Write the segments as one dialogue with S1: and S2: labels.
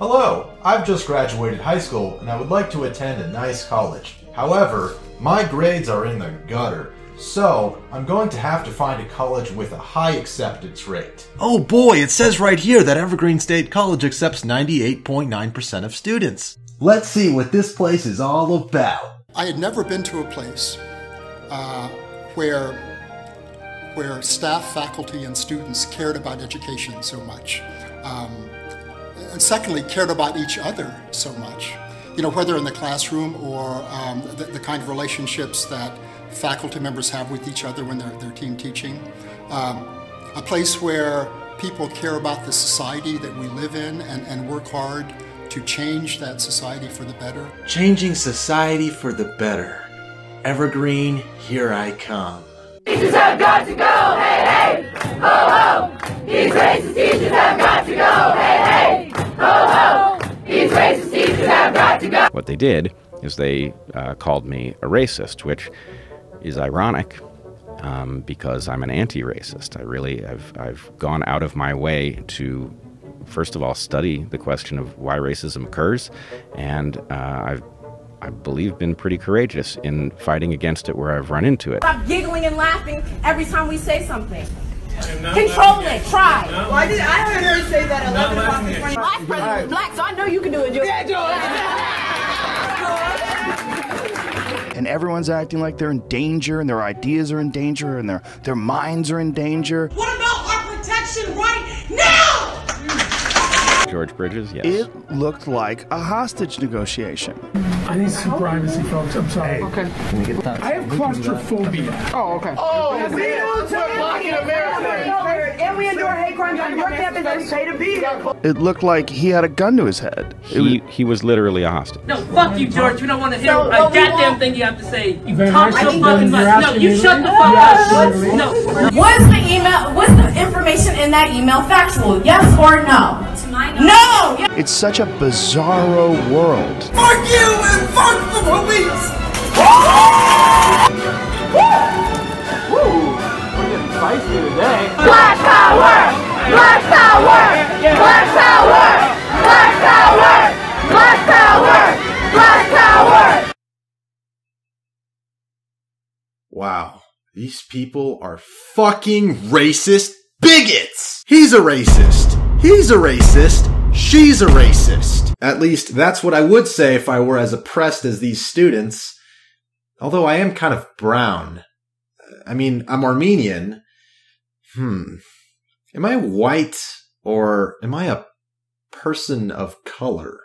S1: Hello, I've just graduated high school and I would like to attend a nice college. However, my grades are in the gutter, so I'm going to have to find a college with a high acceptance rate.
S2: Oh boy, it says right here that Evergreen State College accepts 98.9% of students. Let's see what this place is all about.
S3: I had never been to a place where staff, faculty, and students cared about education so much. And secondly, cared about each other so much. You know, whether in the classroom or the kind of relationships that faculty members have with each other when they're team teaching. A place where people care about the society that we live in and work hard to change that society for the better.
S2: Changing society for the better. Evergreen, here I come.
S4: Teachers have got to go, hey, hey, ho, ho. These racist teachers have got to go, hey, hey, ho, ho. These racist teachers have got to go.
S5: What they did is they called me a racist, which is ironic because I'm an anti-racist. I've gone out of my way to, first of all, study the question of why racism occurs, and I believe been pretty courageous in fighting against it where I've run into it.
S6: Stop giggling and laughing every time we say something. Control it. Try.
S7: Well, I heard her say that 11 o'clock in front of
S6: Vice President is black, so I know you can do it, Joe.
S8: And everyone's acting like they're in danger, and their ideas are in danger, and their minds are in danger.
S7: What about our protection right now?
S5: George Bridges, yes.
S8: It looked like a hostage negotiation.
S9: I need some privacy, folks. I'm sorry. Hey, okay. I have claustrophobia.
S8: Oh, okay.
S7: Oh, we're blocking America. And we endure hate crimes on your campus and we pay to be here.
S8: It looked like he had a gun to his head.
S5: He was literally a hostage.
S10: No, fuck you, George. We don't want to hear a goddamn thing you have to say. You talk so fucking much. No, you shut the fuck up. No.
S6: Was the email, was the information in that email factual? Yes or no? No!
S8: It's such a bizarro world.
S7: Fuck you and fuck the police!
S10: Woo! We're getting feisty today.
S4: Black power! Black power! Black power! Black power! Black power! Black power!
S2: Wow, these people are fucking racist bigots! He's a racist! He's a racist! She's a racist! At least, that's what I would say if I were as oppressed as these students. Although I am kind of brown. I mean, I'm Armenian. Am I white, or am I a person of color?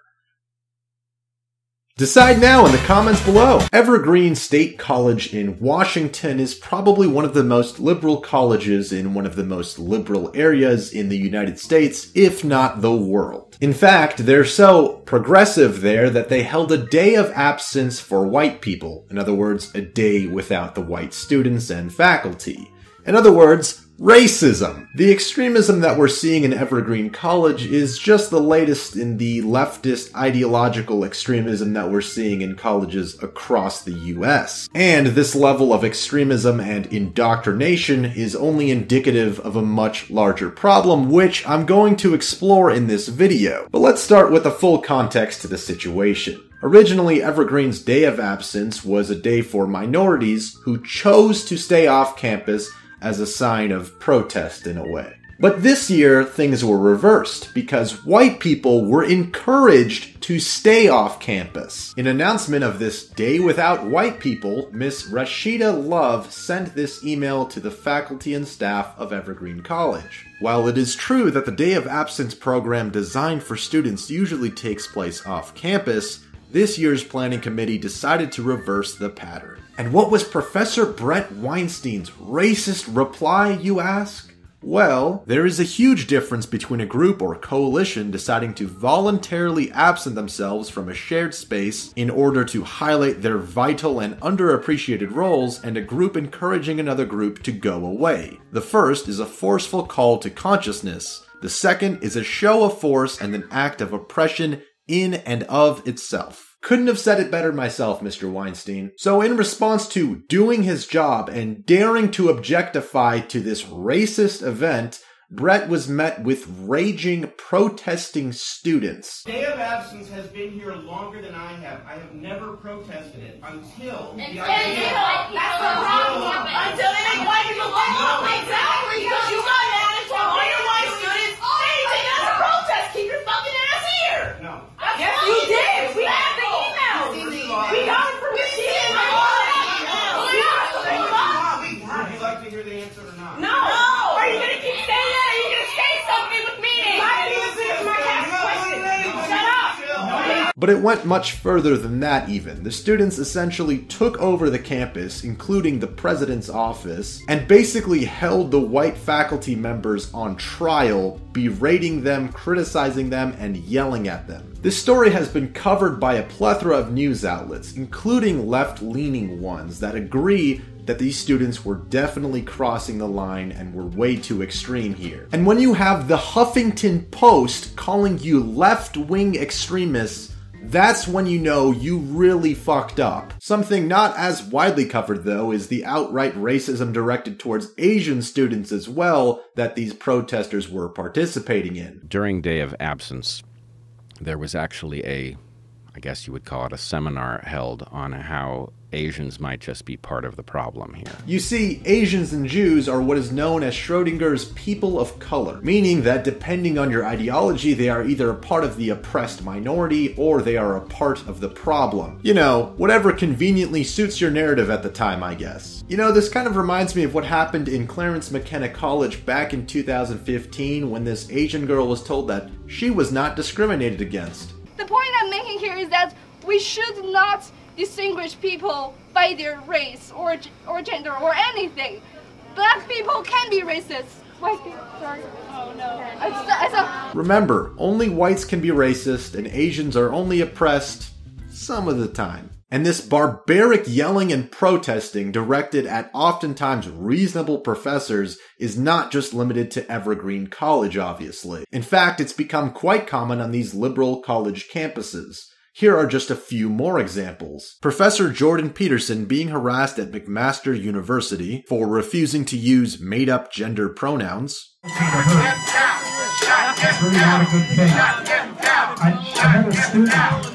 S2: Decide now in the comments below. Evergreen State College in Washington is probably one of the most liberal colleges in one of the most liberal areas in the United States, if not the world. In fact, they're so progressive there that they held a day of absence for white people. In other words, a day without the white students and faculty. In other words, racism. The extremism that we're seeing in Evergreen College is just the latest in the leftist ideological extremism that we're seeing in colleges across the US. And this level of extremism and indoctrination is only indicative of a much larger problem, which I'm going to explore in this video. But let's start with the full context to the situation. Originally, Evergreen's day of absence was a day for minorities who chose to stay off campus as a sign of protest in a way. But this year, things were reversed because white people were encouraged to stay off campus. In announcement of this Day Without White People, Miss Rashida Love sent this email to the faculty and staff of Evergreen College. While it is true that the Day of Absence program designed for students usually takes place off campus, this year's planning committee decided to reverse the pattern. And what was Professor Bret Weinstein's racist reply, you ask? Well, there is a huge difference between a group or coalition deciding to voluntarily absent themselves from a shared space in order to highlight their vital and underappreciated roles, and a group encouraging another group to go away. The first is a forceful call to consciousness. The second is a show of force and an act of oppression in and of itself. Couldn't have said it better myself, Mr. Weinstein. So in response to doing his job and daring to objectify to this racist event, Bret was met with raging, protesting students.
S11: Day of absence has been here longer than I have. I have never protested it until the idea.
S4: That's the problem. Until it ain't white people law. Exactly. Because you got mad at all your white students. They did us protest. Keep your fucking ass here.
S11: No.
S4: Yes, you did. We have the emails. We got it from the
S11: Would you like to hear the answer or not?
S4: No. Are you gonna keep saying that? Are you gonna say something with me? Shut up.
S2: But it went much further than that even. The students essentially took over the campus, including the president's office, and basically held the white faculty members on trial, berating them, criticizing them, and yelling at them. This story has been covered by a plethora of news outlets, including left-leaning ones that agree that these students were definitely crossing the line and were way too extreme here. And when you have the Huffington Post calling you left-wing extremists, that's when you know you really fucked up. Something not as widely covered, though, is the outright racism directed towards Asian students as well that these protesters were participating in.
S5: During Day of Absence, there was actually I guess you would call it a seminar held on how Asians might just be part of the problem here.
S2: You see, Asians and Jews are what is known as Schrodinger's people of color, meaning that depending on your ideology, they are either a part of the oppressed minority or they are a part of the problem. You know, whatever conveniently suits your narrative at the time, I guess. You know, this kind of reminds me of what happened in Clarence McKenna College back in 2015 when this Asian girl was told that she was not discriminated against.
S12: The point I'm making here is that we should not distinguish people by their race or gender or anything. Black people can be racist. White people, sorry. Oh no.
S2: Remember, only whites can be racist and Asians are only oppressed some of the time. And this barbaric yelling and protesting directed at oftentimes reasonable professors is not just limited to Evergreen College, obviously. In fact, it's become quite common on these liberal college campuses. Here are just a few more examples. Professor Jordan Peterson being harassed at McMaster University for refusing to use made-up gender pronouns.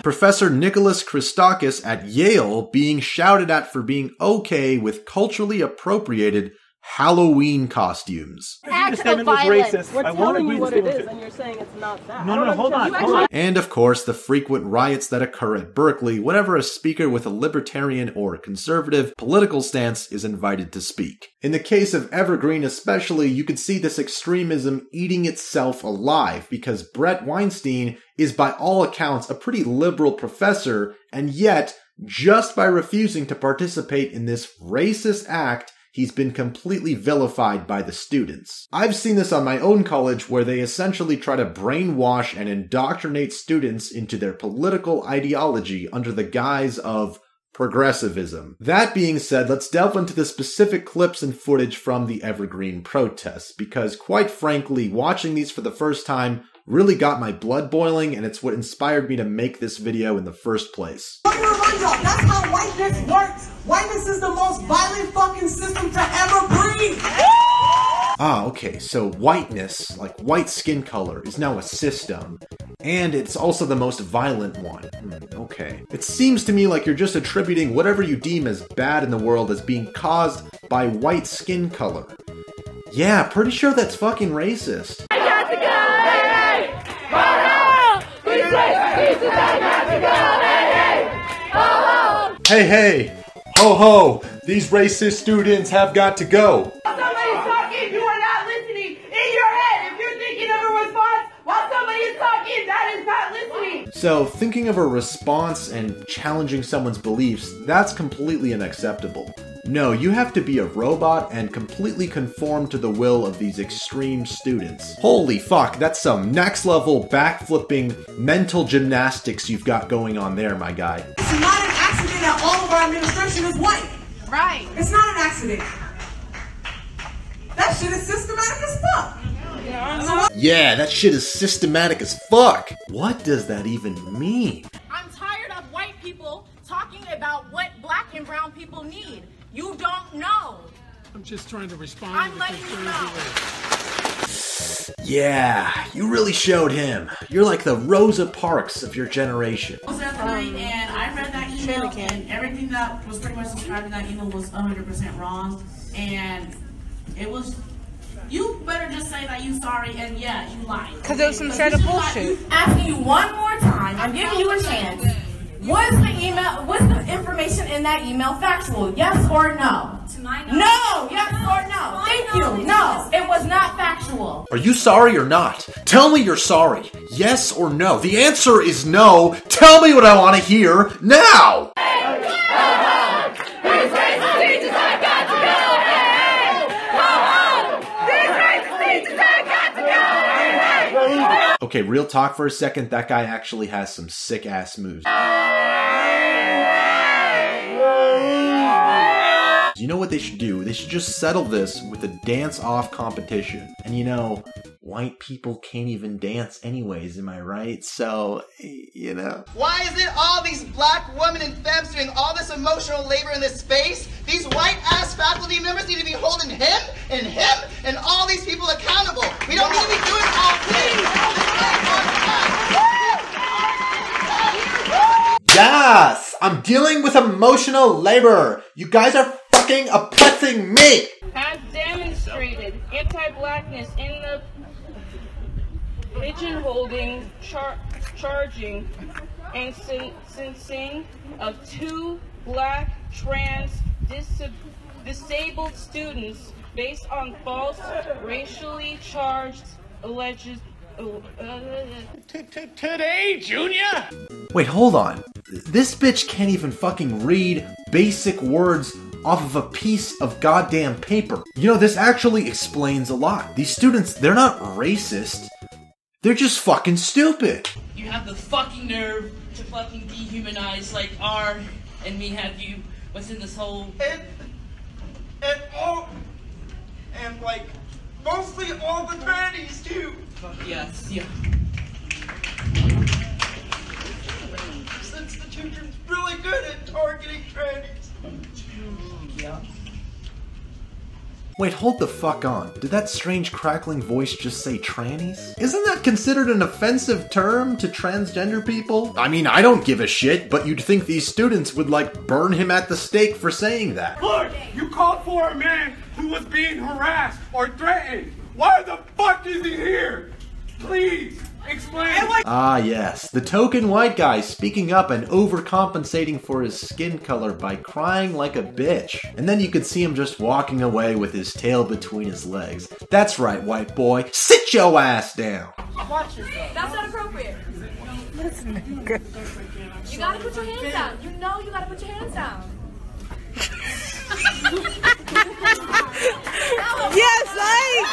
S2: Professor Nicholas Christakis at Yale being shouted at for being okay with culturally appropriated Halloween costumes.
S12: Act of violence.
S10: We're telling you what it is, and you're saying it's not that.
S9: No, hold on.
S2: And of course, the frequent riots that occur at Berkeley whenever a speaker with a libertarian or conservative political stance is invited to speak. In the case of Evergreen especially, you could see this extremism eating itself alive because Bret Weinstein is by all accounts a pretty liberal professor, and yet, just by refusing to participate in this racist act, he's been completely vilified by the students. I've seen this on my own college where they essentially try to brainwash and indoctrinate students into their political ideology under the guise of progressivism. That being said, let's delve into the specific clips and footage from the Evergreen protests, because quite frankly, watching these for the first time really got my blood boiling, and it's what inspired me to make this video in the first place.
S13: Let me remind y'all, that's how whiteness works. Whiteness is the most violent fucking system to ever breathe.
S2: Ah, okay, so whiteness, like white skin color, is now a system. And it's also the most violent one. Okay. It seems to me like you're just attributing whatever you deem as bad in the world as being caused by white skin color. Yeah, pretty sure that's fucking racist.
S4: I got to go, hey, hey! Oh, no! He's racist, I got to go, hey, hey! Oh, oh!
S2: Hey, hey! Ho, ho! These racist students have got to go!
S4: Somebody's talking, you are not listening. In your head, if you're thinking of a response while somebody is talking, that is not listening.
S2: So, thinking of a response and challenging someone's beliefs, that's completely unacceptable. No, you have to be a robot and completely conform to the will of these extreme students. Holy fuck, that's some next level backflipping mental gymnastics you've got going on there, my guy.
S13: It's not an accident that all of our administration is white.
S12: Right.
S13: It's not an accident. That shit is systematic as fuck.
S2: Yeah, that shit is systematic as fuck. What does that even mean?
S6: I'm tired of white people talking about what black and brown people need. You don't know.
S9: I'm just trying to respond
S6: I'm
S9: to the
S6: letting you
S9: concerns
S6: know.
S9: you raised.
S2: Yeah, you really showed him. You're like the Rosa Parks of your generation.
S6: I was Evergreen, and I read that email, and everything that was pretty much described in that email was 100% wrong, and it was. You better just say that you sorry, and yeah, you lied.
S14: Because it was some straight up bullshit.
S6: Asking you one more time, I'm giving you a chance. Was the information in that email factual? Yes or no? To my knowledge. No, yes or no? Thank you. No, it was not factual.
S2: Are you sorry or not? Tell me you're sorry. Yes or no? The answer is no. Tell me what I want to hear now. Okay, real talk for a second, that guy actually has some sick-ass moves. You know what they should do? They should just settle this with a dance-off competition. And you know, white people can't even dance anyways, am I right? So, you know.
S15: Why is it all these black women and femmes doing all this emotional labor in this space? These white-ass faculty members need to be holding him and all these people accountable. We don't need to be doing all this.
S2: Yes! I'm dealing with emotional labor! You guys are fucking oppressing me!
S14: Has demonstrated anti-blackness in the pigeonholing, charging, and sentencing of 2 black trans disabled students based on false racially charged alleges.
S9: Today, Junior?
S2: Wait, hold on. This bitch can't even fucking read basic words off of a piece of goddamn paper. You know, this actually explains a lot. These students, they're not racist. They're just fucking stupid.
S10: You have the fucking nerve to fucking dehumanize like R and me have you within this whole...
S15: And like, mostly all the trannies too.
S10: Yes, yeah.
S15: This institution's really good at targeting trannies.
S10: Yeah.
S2: Wait, hold the fuck on. Did that strange crackling voice just say trannies? Isn't that considered an offensive term to transgender people? I mean, I don't give a shit, but you'd think these students would, like, burn him at the stake for saying that.
S9: Look, you called for a man who was being harassed or threatened. Why the fuck is he here? Please, explain.
S2: Ah, yes. The token white guy speaking up and overcompensating for his skin color by crying like a bitch. And then you could see him just walking away with his tail between his legs. That's right, white boy. Sit your ass down.
S6: Watch yourself. That's not appropriate. You gotta put your hands down. You know you gotta put your hands down.
S14: Yes, Ike!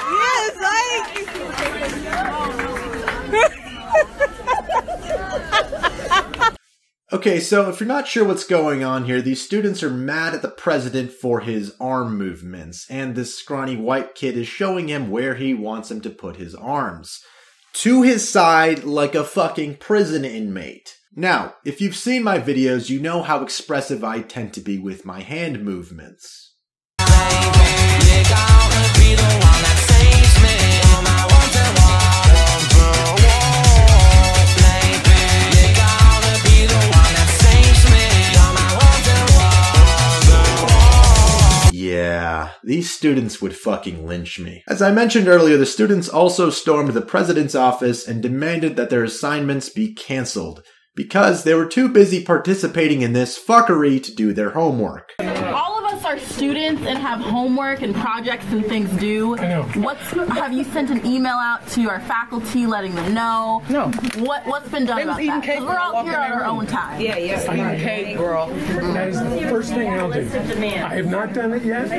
S2: Okay, so if you're not sure what's going on here, these students are mad at the president for his arm movements, and this scrawny white kid is showing him where he wants him to put his arms. To his side, like a fucking prison inmate. Now, if you've seen my videos, you know how expressive I tend to be with my hand movements. Yeah, these students would fucking lynch me. As I mentioned earlier, the students also stormed the president's office and demanded that their assignments be cancelled, because they were too busy participating in this fuckery to do their homework.
S16: All of us are students and have homework and projects and things due. Have you sent an email out to our faculty letting them know?
S14: No.
S16: What's been done about that? Because we're all here on our own time.
S14: Yeah. Eating cake, girl.
S9: That is the first thing I'll do. I have not done it yet.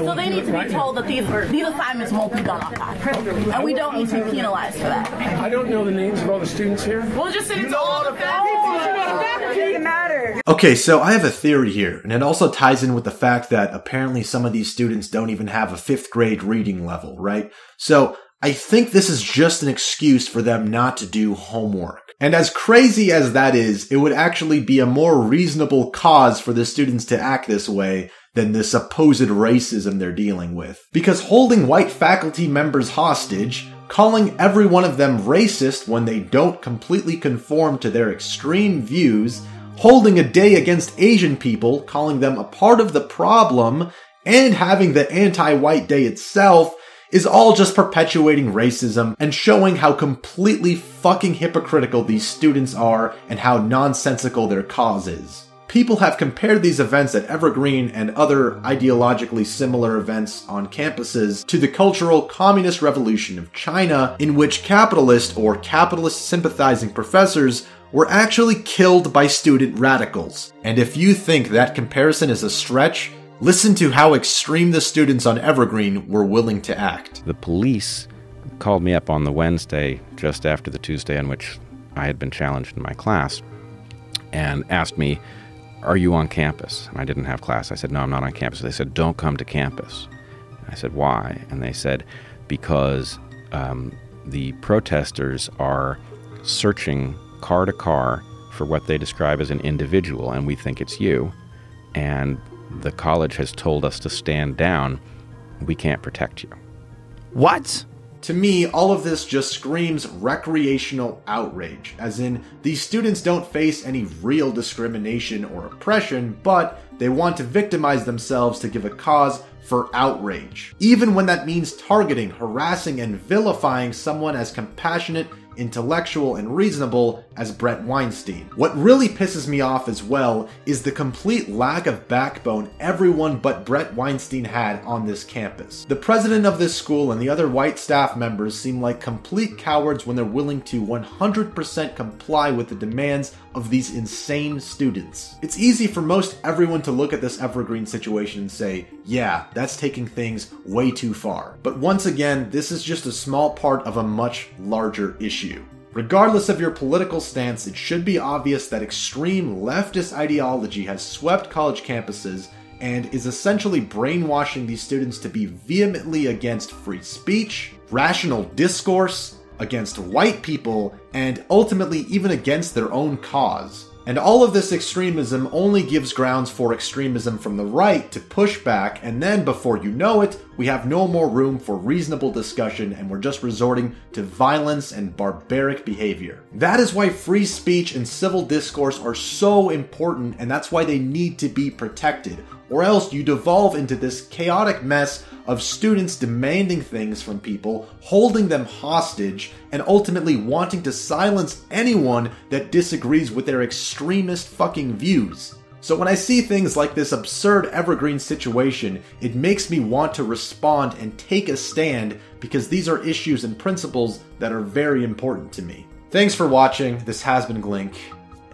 S16: So they need to be told that these assignments won't be done off that. And we don't need to be penalized for that.
S9: I don't know the names of all the students here.
S16: We'll just send it to all the faculty.
S2: Okay, so I have a theory here, and it also ties in with the fact that apparently some of these students don't even have a 5th grade reading level, right? So I think this is just an excuse for them not to do homework. And as crazy as that is, it would actually be a more reasonable cause for the students to act this way than the supposed racism they're dealing with. Because holding white faculty members hostage, calling every one of them racist when they don't completely conform to their extreme views, holding a day against Asian people, calling them a part of the problem, and having the anti-white day itself is all just perpetuating racism and showing how completely fucking hypocritical these students are and how nonsensical their cause is. People have compared these events at Evergreen and other ideologically similar events on campuses to the cultural communist revolution of China, in which capitalist or capitalist sympathizing professors were actually killed by student radicals. And if you think that comparison is a stretch, listen to how extreme the students on Evergreen were willing to act.
S5: The police called me up on the Wednesday, just after the Tuesday on which I had been challenged in my class, and asked me, "Are you on campus?" And I didn't have class. I said, "No, I'm not on campus." They said, "Don't come to campus." I said, "Why?" And they said, "Because the protesters are searching car to car for what they describe as an individual, and we think it's you. And the college has told us to stand down. We can't protect you."
S2: What? To me, all of this just screams recreational outrage, as in, these students don't face any real discrimination or oppression, but they want to victimize themselves to give a cause for outrage. Even when that means targeting, harassing, and vilifying someone as compassionate, intellectual, and reasonable as Bret Weinstein. What really pisses me off as well is the complete lack of backbone everyone but Bret Weinstein had on this campus. The president of this school and the other white staff members seem like complete cowards when they're willing to 100% comply with the demands of these insane students. It's easy for most everyone to look at this Evergreen situation and say, yeah, that's taking things way too far. But once again, this is just a small part of a much larger issue. Regardless of your political stance, it should be obvious that extreme leftist ideology has swept college campuses and is essentially brainwashing these students to be vehemently against free speech, rational discourse, against white people, and ultimately even against their own cause. And all of this extremism only gives grounds for extremism from the right to push back, and then before you know it, we have no more room for reasonable discussion and we're just resorting to violence and barbaric behavior. That is why free speech and civil discourse are so important, and that's why they need to be protected. Or else you devolve into this chaotic mess of students demanding things from people, holding them hostage, and ultimately wanting to silence anyone that disagrees with their extremist fucking views. So when I see things like this absurd Evergreen situation, it makes me want to respond and take a stand, because these are issues and principles that are very important to me. Thanks for watching. This has been Glink,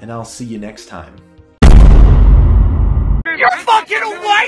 S2: and I'll see you next time.
S17: You're fucking white!